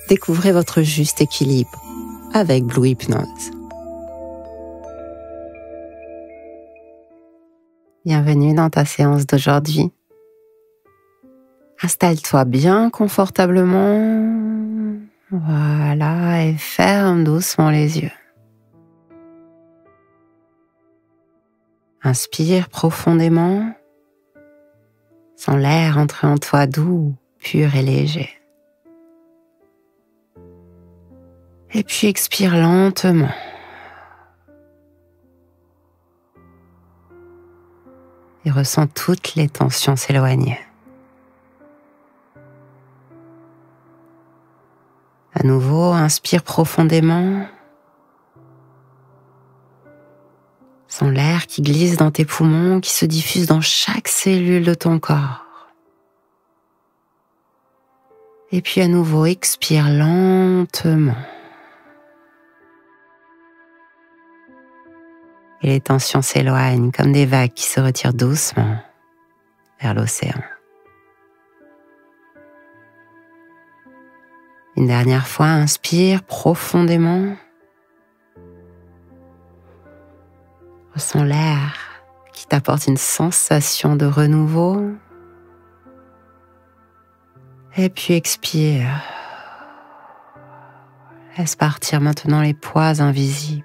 découvrez votre juste équilibre avec Blue Hypnose. Bienvenue dans ta séance d'aujourd'hui. Installe-toi bien confortablement. Voilà, et ferme doucement les yeux. Inspire profondément. Sens l'air entrer en toi doux, pur et léger. Et puis expire lentement. Et ressens toutes les tensions s'éloigner. À nouveau, inspire profondément. Sens l'air qui glisse dans tes poumons, qui se diffuse dans chaque cellule de ton corps. Et puis à nouveau, expire lentement. Et les tensions s'éloignent comme des vagues qui se retirent doucement vers l'océan. Une dernière fois, inspire profondément. Ressens l'air qui t'apporte une sensation de renouveau. Et puis expire. Laisse partir maintenant les poids invisibles.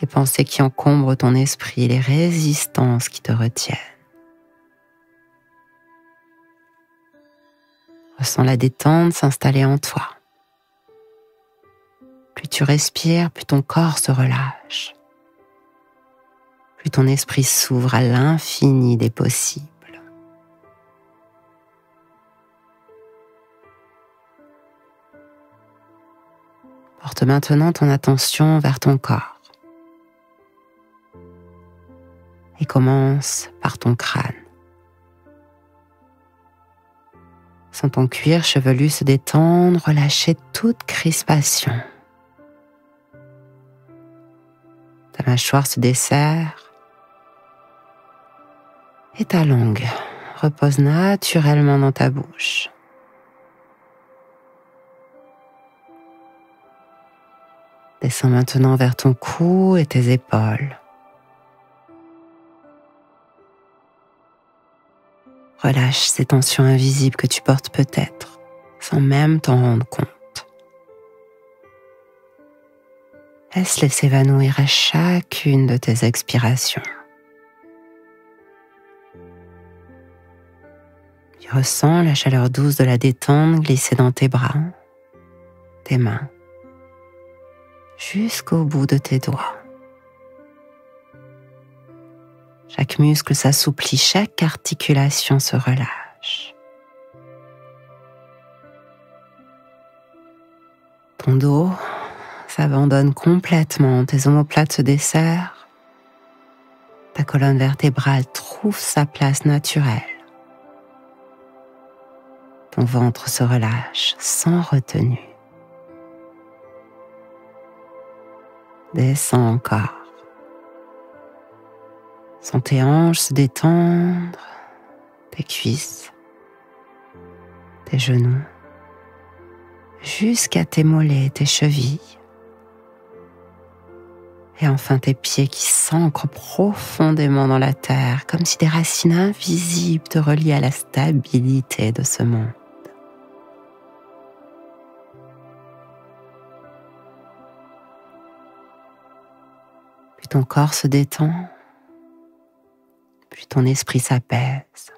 Les pensées qui encombrent ton esprit, les résistances qui te retiennent. Ressens la détente s'installer en toi. Plus tu respires, plus ton corps se relâche. Plus ton esprit s'ouvre à l'infini des possibles. Porte maintenant ton attention vers ton corps. Et commence par ton crâne. Sens ton cuir chevelu se détendre, relâcher toute crispation. Ta mâchoire se desserre et ta langue repose naturellement dans ta bouche. Descends maintenant vers ton cou et tes épaules. Relâche ces tensions invisibles que tu portes peut-être, sans même t'en rendre compte. Laisse-les s'évanouir à chacune de tes expirations. Tu ressens la chaleur douce de la détente glisser dans tes bras, tes mains, jusqu'au bout de tes doigts. Chaque muscle s'assouplit, chaque articulation se relâche. Ton dos s'abandonne complètement, tes omoplates se desserrent, ta colonne vertébrale trouve sa place naturelle. Ton ventre se relâche sans retenue. Descends encore. Sens tes hanches se détendre, tes cuisses, tes genoux, jusqu'à tes mollets, tes chevilles. Et enfin tes pieds qui s'ancrent profondément dans la terre, comme si des racines invisibles te reliaient à la stabilité de ce monde. Puis ton corps se détend. Plus ton esprit s'apaise,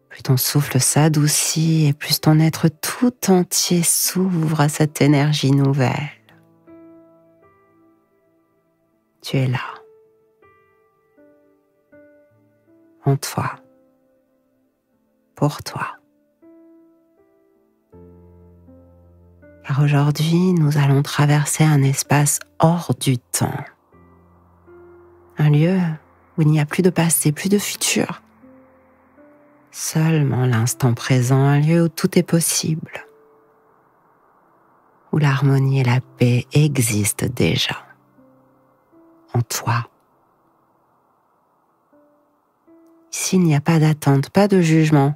plus ton souffle s'adoucit et plus ton être tout entier s'ouvre à cette énergie nouvelle. Tu es là, en toi, pour toi. Car aujourd'hui, nous allons traverser un espace hors du temps. Un lieu où il n'y a plus de passé, plus de futur. Seulement l'instant présent, un lieu où tout est possible. Où l'harmonie et la paix existent déjà. En toi. Ici, il n'y a pas d'attente, pas de jugement,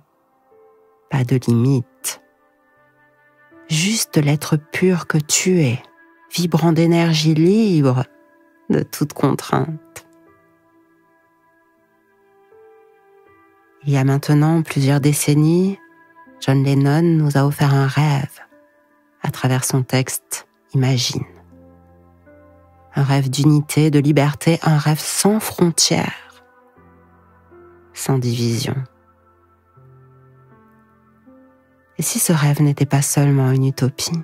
pas de limite, juste l'être pur que tu es, vibrant d'énergie libre de toute contrainte. Il y a maintenant plusieurs décennies, John Lennon nous a offert un rêve à travers son texte Imagine. Un rêve d'unité, de liberté, un rêve sans frontières, sans division. Et si ce rêve n'était pas seulement une utopie,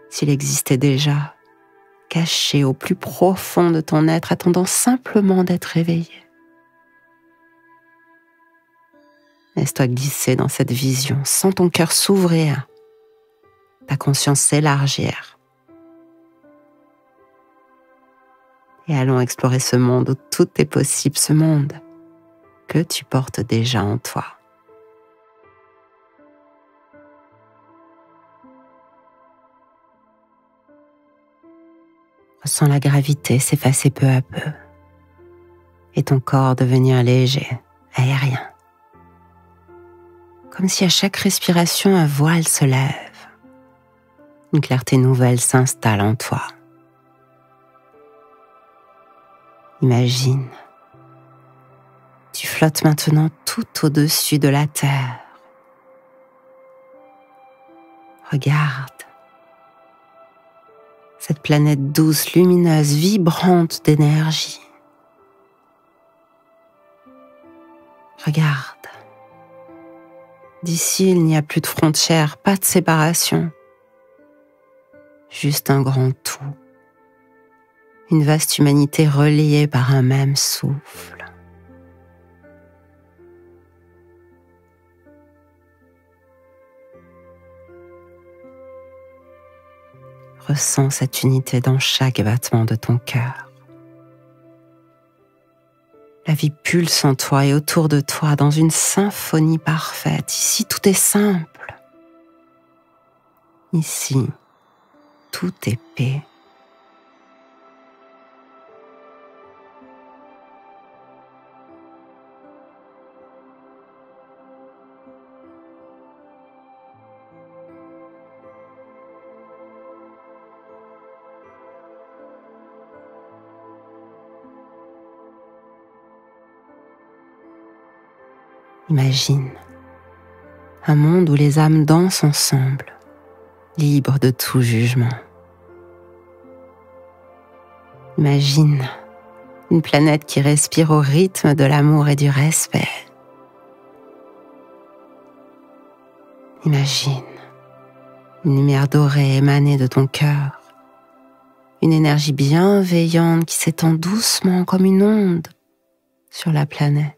s'il existait déjà, caché au plus profond de ton être, attendant simplement d'être réveillé? Laisse-toi glisser dans cette vision, sens ton cœur s'ouvrir, ta conscience s'élargir. Et allons explorer ce monde où tout est possible, ce monde que tu portes déjà en toi. Ressens la gravité s'effacer peu à peu et ton corps devenir léger, aérien. Comme si à chaque respiration un voile se lève, une clarté nouvelle s'installe en toi. Imagine, tu flottes maintenant tout au-dessus de la terre. Regarde cette planète douce, lumineuse, vibrante d'énergie. Regarde. D'ici, il n'y a plus de frontières, pas de séparation. Juste un grand tout. Une vaste humanité reliée par un même souffle. Ressens cette unité dans chaque battement de ton cœur. La vie pulse en toi et autour de toi dans une symphonie parfaite. Ici, tout est simple. Ici, tout est paix. Imagine un monde où les âmes dansent ensemble, libres de tout jugement. Imagine une planète qui respire au rythme de l'amour et du respect. Imagine une lumière dorée émanée de ton cœur, une énergie bienveillante qui s'étend doucement comme une onde sur la planète.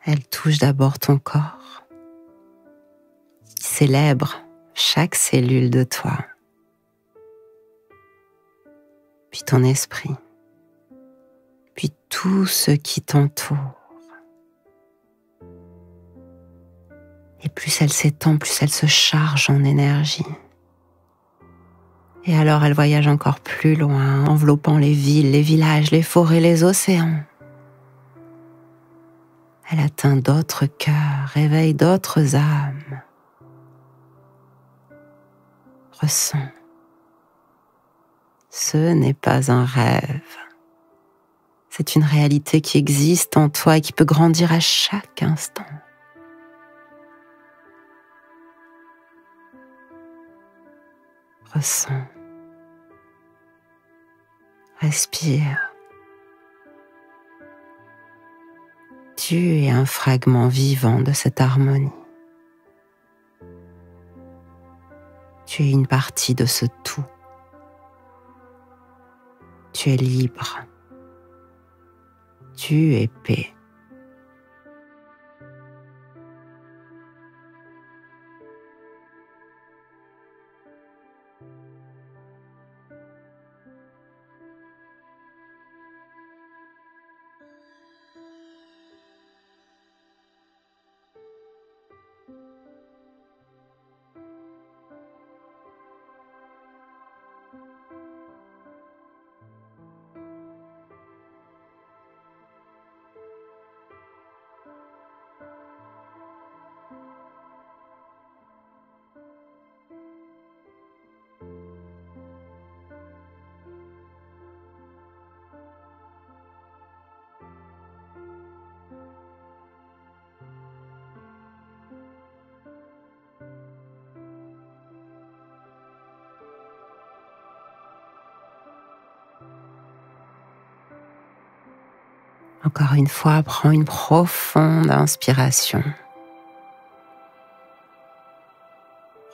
Elle touche d'abord ton corps, qui célèbre chaque cellule de toi, puis ton esprit, puis tout ce qui t'entoure. Et plus elle s'étend, plus elle se charge en énergie. Et alors elle voyage encore plus loin, enveloppant les villes, les villages, les forêts, les océans. Elle atteint d'autres cœurs, réveille d'autres âmes. Ressens. Ce n'est pas un rêve. C'est une réalité qui existe en toi et qui peut grandir à chaque instant. Ressens. Respire. Tu es un fragment vivant de cette harmonie. Tu es une partie de ce tout. Tu es libre. Tu es paix. Encore une fois, prends une profonde inspiration.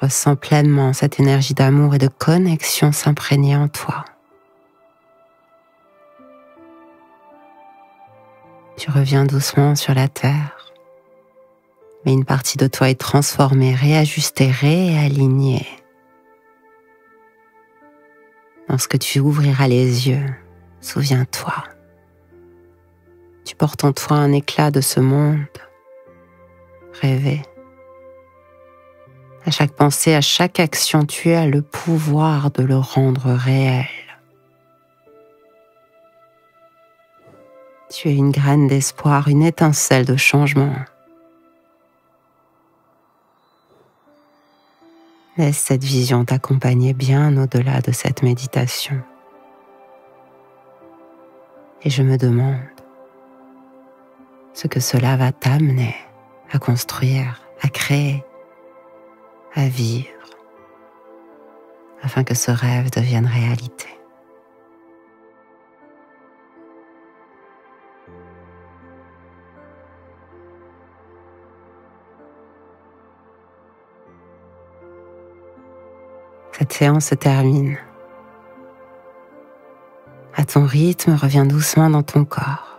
Ressens pleinement cette énergie d'amour et de connexion s'imprégner en toi. Tu reviens doucement sur la terre, mais une partie de toi est transformée, réajustée, réalignée. Lorsque tu ouvriras les yeux, souviens-toi. Tu portes en toi un éclat de ce monde rêvé. À chaque pensée, à chaque action, tu as le pouvoir de le rendre réel. Tu es une graine d'espoir, une étincelle de changement. Laisse cette vision t'accompagner bien au-delà de cette méditation. Et je me demande ce que cela va t'amener à construire, à créer, à vivre, afin que ce rêve devienne réalité. Cette séance se termine. À ton rythme, reviens doucement dans ton corps.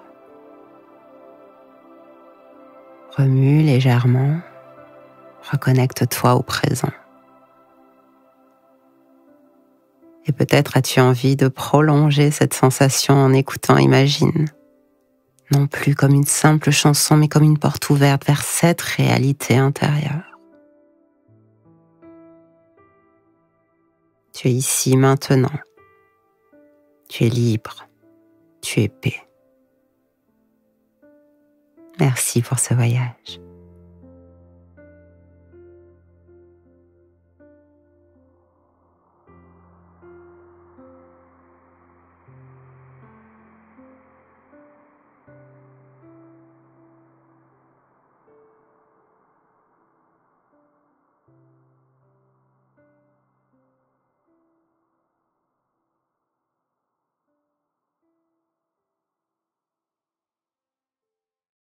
Remue légèrement, reconnecte-toi au présent. Et peut-être as-tu envie de prolonger cette sensation en écoutant Imagine. Non plus comme une simple chanson, mais comme une porte ouverte vers cette réalité intérieure. Tu es ici maintenant. Tu es libre. Tu es paix. Merci pour ce voyage.